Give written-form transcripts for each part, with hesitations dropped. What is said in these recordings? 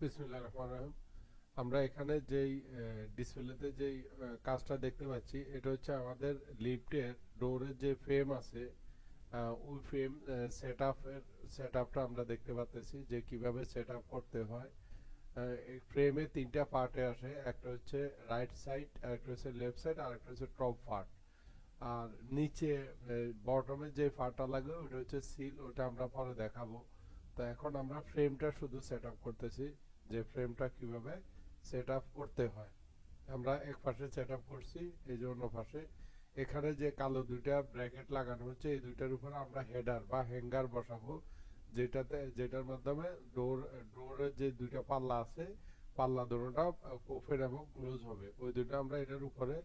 বিসমিল্লাহির রহমানির রহিম। আমরা এখানে যেই ডিসপ্লেতে যেই কাজটা দেখতে পাচ্ছি, এটা হচ্ছে আমাদের লিফটের ডোরের যে ফ্রেম আছে, ওই ফ্রেম সেটআপটা আমরা দেখতে পাচ্ছি যে কিভাবে সেটআপ করতে হয়। এই ফ্রেমে তিনটা পার্টে আসে, একটা হচ্ছে রাইট সাইড, আরেকটা হচ্ছে লেফট সাইড, আর একটা হচ্ছে টপ পার্ট। আর নিচে বটমে যে পার্টটা লাগে ওটা হচ্ছে সিল, ওটা আমরা পরে দেখাবো। তো এখন আমরা ফ্রেমটা শুধু সেটআপ করতেছি, যে ফ্রেমটা কিভাবে সেটআপ করতে হয়। আমরা এক পাশে সেটআপ করছি, এই যে অন্য পাশে এখানে যে কালো দুইটা ব্র্যাকেট লাগানো হচ্ছে, এই দুইটার উপর আমরা হেডার বা হ্যাঙ্গার বসাবো, যেটার মাধ্যমে ডোরের যে দুইটা পাল্লা আছে, পাল্লা দুটোটা ওপেন এবং ক্লোজ হবে, ওই দুটো আমরা এটার উপরে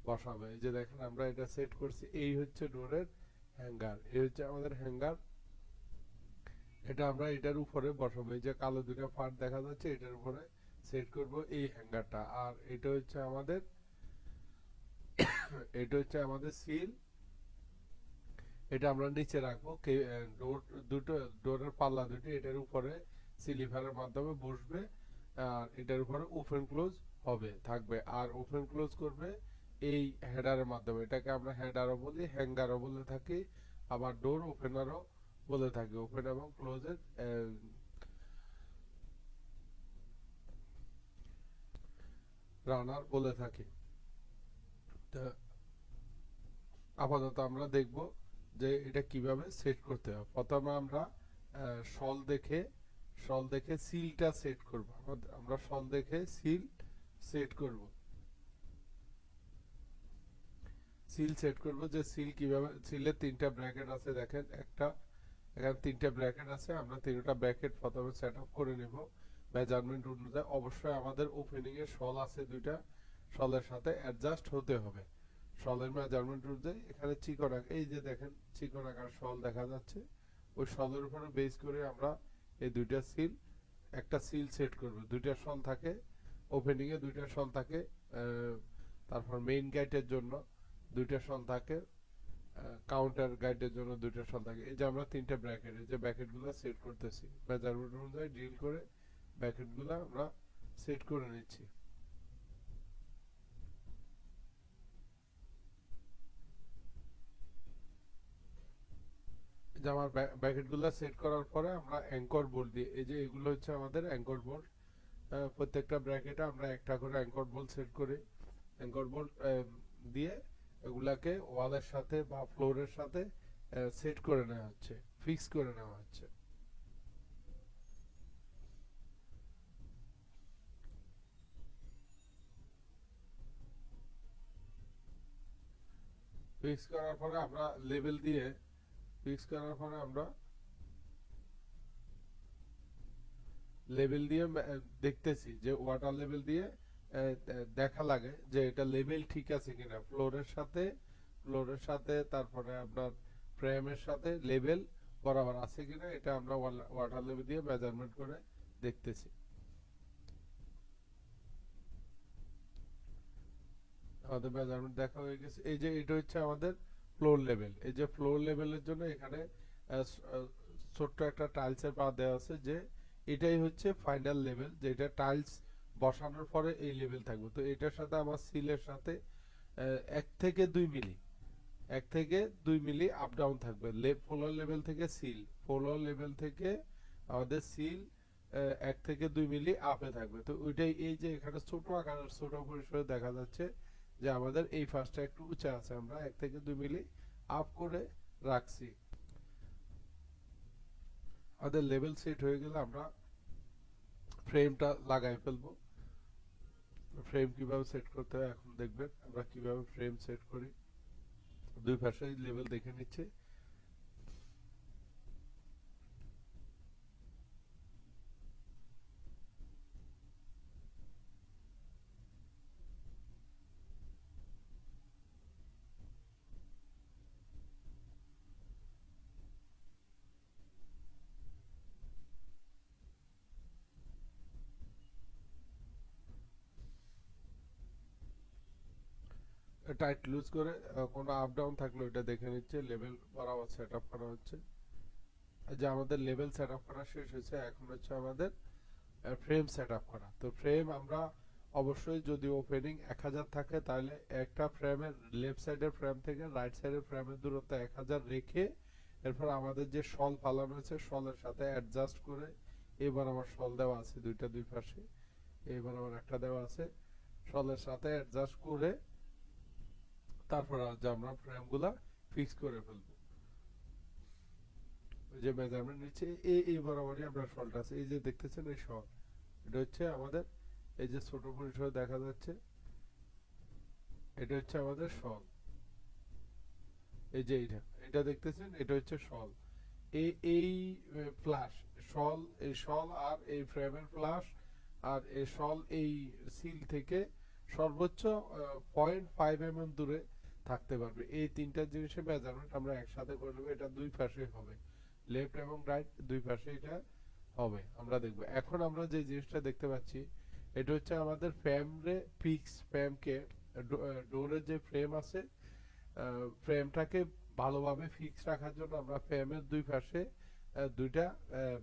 বসাবো। এই যে দেখেন আমরা এটা সেট করছি, এই হচ্ছে ডোরের হ্যাঙ্গার, এই হচ্ছে আমাদের হ্যাঙ্গার। এটা আমরা এটার উপরে বসাবো, এই যে কালো দুটো পার্ট দেখা যাচ্ছে এটার উপরে সেট করব এই হ্যাঙ্গারটা। আর এটা হচ্ছে আমাদের সিল, এটা আমরা নিচে রাখবো। ডোর দুটো, ডোরের পাল্লা দুটি এটার উপরে সিলিভারের মাধ্যমে বসবে, আর এটার উপরে ওপেন ক্লোজ হবে থাকবে, আর ওপেন ক্লোজ করবে এই হেডারের মাধ্যমে। এটাকে আমরা হেডারও বলি, হ্যাঙ্গারও বলে থাকি, আবার ডোর ওপেনারও বলে থাকি, ওপেন এবং ক্লোজের রানার বলে থাকি। তো আপাতত আমরা দেখব যে এটা কিভাবে সেট করতে হয়। প্রথমে আমরা শল দেখে সিলটা সেট করব। আমরা শল দেখে সিল সেট করব। সিল সেট করব, যে সিল কিভাবে, সিলের তিনটা ব্র্যাকেট আছে দেখেন, এখানে তিনটা ব্র্যাকেট আছে, আমরা তিনটা ব্র্যাকেট প্রথমে সেট আপ করে নেব মেজারমেন্ট অনুযায়ী। অবশ্যই আমাদের ওপেনিং এর শল আছে দুইটা, শলের সাথে অ্যাডজাস্ট হতে হবে শলের মেজারমেন্ট অনুযায়ী। এখানে চিকন এই যে দেখেন চিকন আকার শল দেখা যাচ্ছে, ওই শলের উপরে বেস করে আমরা এই দুইটা সিল, একটা সিল সেট করব। দুইটা শল থাকে ওপেনিং এ, দুইটা শল থাকে তারপর মেইন গাইটের জন্য দুইটা শল থাকে, কাউন্টার গাইডের জন্য দুইটা শল থাকে। এই যে আমরা তিনটা ব্র্যাকেট, এই যে ব্র্যাকেটগুলো সেট করতেছি মেজারমেন্ট অনুযায়ী ডিল করে, ব্র্যাকেটগুলো আমরা সেট করে নিচ্ছি। যে আমার ব্র্যাকেটগুলো সেট করার পরে আমরা অ্যাঙ্কর বোল্ট দিয়ে, এই যে এগুলো হচ্ছে আমাদের অ্যাঙ্কর বোল্ট, প্রত্যেকটা ব্র্যাকেটে আমরা একটা করে অ্যাঙ্কর বোল্ট সেট করি। অ্যাঙ্কর বোল্ট দিয়ে এগুলাকে ওয়ালের সাথে বা ফ্লোরের সাথে সেট করে নেওয়া হচ্ছে, ফিক্স করে নেওয়া হচ্ছে। ফিক্স করার পরে আমরা লেভেল দিয়ে, ফিক্স করার পরে আমরা লেভেল দিয়ে দেখতেছি যে ওয়াটার লেভেল দিয়ে দেখা লাগে যে এটা লেভেল ঠিক আছে কিনা, ফ্লোরের সাথে তারপরে আপনার ফ্রেমের সাথে লেভেল বরাবর আছে কিনা, এটা আমরা ওয়াটার লেভেল দিয়ে মেজারমেন্ট করে দেখতেছি। আমাদের মেজারমেন্ট দেখা হয়ে গেছে। এই যে এটা হচ্ছে আমাদের ফ্লোর লেভেল, এই যে ফ্লোর লেভেলের জন্য এখানে ছোট্ট একটা টাইলসের পা দেওয়া আছে, যে এটাই হচ্ছে ফাইনাল লেভেল, যেটা টাইলস বসানোর পরে এই লেভেল থাকবে। তো এটার সাথে আমার সিলের সাথে 1 থেকে 2 মিলি, 1 থেকে 2 মিলি আপ ডাউন থাকবে ফ্লোর লেভেল থেকে সিল, ফ্লোর লেভেল থেকে আমাদের সিল 1 থেকে 2 মিলি আপে থাকবে। তো ওইটাই, এই যে এখানে ছোট আকারের ছোট পরিসরে দেখা যাচ্ছে যে আমাদের এই ফার্স্টটা একটু উঁচা আছে, আমরা 1 থেকে 2 মিলি আপ করে রাখছি। আমাদের লেভেল সেট হয়ে গেলে আমরা ফ্রেমটা লাগাই ফেলবো। ফ্রেম কিভাবে সেট করতে হয় এখন দেখবেন আমরা কিভাবে ফ্রেম সেট করি। দুই পাশে লেভেল দেখে নিচ্ছে। টাইট লুজ করে কোনো আপ ডাউন থাকলে ওটা দেখে নিচ্ছে, লেভেল বরাবর সেট আপ করা হচ্ছে। যে আমাদের লেভেল সেট আপ করা শেষ হয়েছে, এখন হচ্ছে আমাদের ফ্রেম সেট আপ করা। তো ফ্রেম আমরা অবশ্যই যদি ওপেনিং 1000 থাকে তাহলে একটা ফ্রেমের লেফট সাইডের ফ্রেম থেকে রাইট সাইডের ফ্রেমের দূরত্ব 1000 রেখে এরপর আমাদের যে শল ফালানো আছে শলের সাথে অ্যাডজাস্ট করে, এবার আমার শল দেওয়া আছে দুইটা দুই পাশে, এবার আমার একটা দেওয়া আছে, শলের সাথে অ্যাডজাস্ট করে তারপর আজ আমরা ফ্রেমগুলা ফিক্স করে ফেলবো। ওই যে মেজারমেন্ট নিচ্ছে এই বরাবরই আমরা শলটা আছে, এই যে দেখতেছেন এই শল, এটা হচ্ছে আমাদের এই যে ছোট পরিসরে দেখা যাচ্ছে, এটা হচ্ছে আমাদের শল। এই যে এটা দেখতেছেন, এটা হচ্ছে শল। এই ফ্ল্যাশ শল, এই শল আর এই ফ্রেমের ফ্ল্যাশ আর এই শল এই সিল থেকে সর্বোচ্চ 0.5 mm দূরে থাকতে পারবে। এই তিনটা জিনিসের মেজারমেন্ট আমরা একসাথে করে নেবো। এটা দুই পাশে হবে, লেফট এবং রাইট দুই পাশে এটা হবে। আমরা দেখবো এখন আমরা যে জিনিসটা দেখতে পাচ্ছি, এটা হচ্ছে আমাদের ফ্রেমরে ফিক্স ফ্রেমকে, ডোরের যে ফ্রেম আছে ফ্রেমটাকে ভালোভাবে ফিক্স রাখার জন্য আমরা ফ্রেমের দুই পাশে দুইটা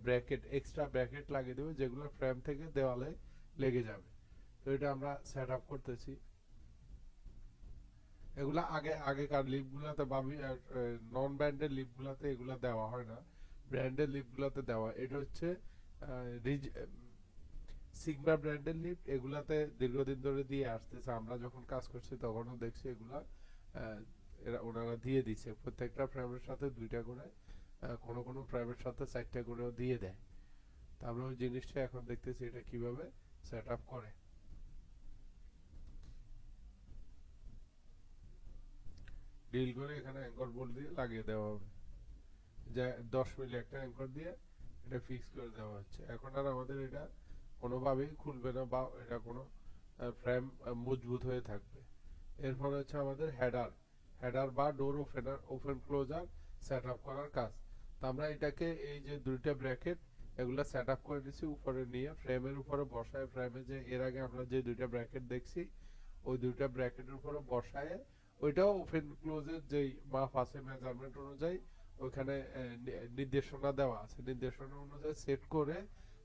ব্র্যাকেট, এক্সট্রা ব্র্যাকেট লাগিয়ে দেবো যেগুলো ফ্রেম থেকে দেওয়ালে লেগে যাবে। তো এটা আমরা সেট আপ করতেছি। এগুলা আগেকার লিপগুলাতে বা নন ব্র্যান্ডেড লিপগুলাতে এগুলা দেওয়া হয় না, ব্র্যান্ডেড লিপগুলাতে দেওয়া। এটা হচ্ছে সিগমা ব্র্যান্ডের লিপ, এগুলাতে দীর্ঘদিন ধরে দিয়ে আসতেছে। আমরা যখন কাজ করছি তখনও দেখছি এগুলা এরা ওনারা দিয়ে দিচ্ছে প্রত্যেকটা ফ্রেমের সাথে দুইটা করে, কোনো কোনো ফ্রেমের সাথে চারটা করেও দিয়ে দেয়। তারপরে ওই জিনিসটা এখন দেখতেছি এটা কিভাবে সেট আপ করে। ডিল করে এখানে অ্যাঙ্কর বোল্ট দিয়ে লাগিয়ে দেওয়া হবে, যে 10 মিলি একটা অ্যাঙ্কর দিয়ে এটা ফিক্স করে দেওয়া হচ্ছে। এখন আর আমাদের এটা কোনোভাবেই খুলবে না বা এটা কোনো ফ্রেম মজবুত হয়ে থাকবে। এরপর হচ্ছে আমাদের হেডার, হেডার বা door opener, open closer set up করার কাজ। তো আমরা এটাকে এই যে দুইটা ব্র্যাকেট এগুলা সেট আপ করে নিছি, উপরে নিয়ে ফ্রেমের উপরে বসায়, ফ্রেমে যে এর আগে আমরা যে দুইটা ব্র্যাকেট দেখছি ওই দুইটা ব্র্যাকেটের উপরে বসায়, ওইটাও ওপেন ক্লোজের যেই মাপ আছে মেজারমেন্ট অনুযায়ী ওইখানে নির্দেশনা দেওয়া আছে, নির্দেশনা অনুযায়ী সেট করে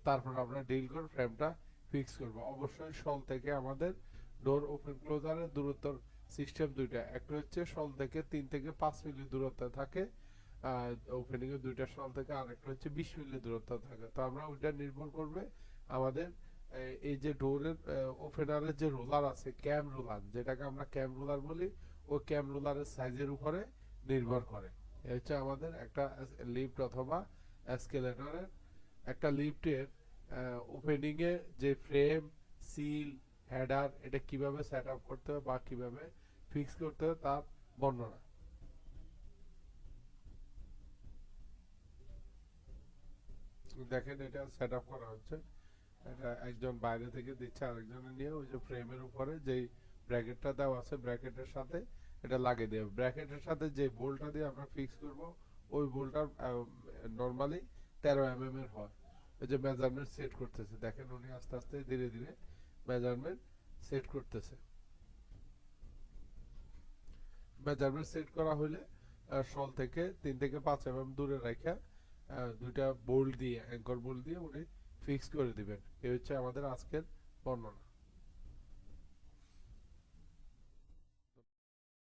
তারপর আমরা ডিল করে ফ্রেমটা ফিক্স করব। অবশ্যই শল থেকে আমাদের ডোর ওপেন ক্লোজারের দূরত্ব সিস্টেম দুইটা, একটা হচ্ছে শল থেকে 3 থেকে 5 মিলি দূরত্ব থাকে, ওপেনিং এর দুইটা শল থেকে, আরেকটা হচ্ছে 20 মিলি দূরত্ব থাকে। তো আমরা ওইটা নির্ভর করবে আমাদের এই যে ডোরের ওপেনারের যে রোলার আছে, ক্যাম রোলার যেটাকে আমরা ক্যাম রোলার বলি, ওই ক্যাম রোলারের সাইজের উপরে নির্ভর করে। এই হচ্ছে আমাদের একটা লিফট অথবা এসকেলেটরের, একটা লিফটের ওপেনিং এ যে ফ্রেম, সিল, হেডার এটা কিভাবে সেট আপ করতে হবে বা কিভাবে ফিক্স করতে হবে তার বর্ণনা। দেখেন এটা সেট আপ করা হচ্ছে, এটা একজন বাইরে থেকে দিচ্ছে আরেকজনে নিয়ে ওই যে ফ্রেমের উপরে যেই ব্র্যাকেটটা দেওয়া আছে ব্র্যাকেটের সাথে এটা লাগিয়ে দেবে। ব্র্যাকেটের সাথে যে বোল্টটা দিয়ে আমরা ফিক্স করব ওই বোল্টটা নরমালি 13 mm এর হয়। এই যে মেজারমেন্ট সেট করতেছে, দেখেন উনি আস্তে আস্তে ধীরে ধীরে মেজারমেন্ট সেট করতেছে। মেজারমেন্ট সেট করা হলে শল থেকে 3 থেকে 5 mm দূরে রেখে দুইটা বোল্ট দিয়ে, অ্যাঙ্কর বোল্ট দিয়ে উনি ফিক্স করে দিবেন। এই হচ্ছে আমাদের আজকের বর্ণনা।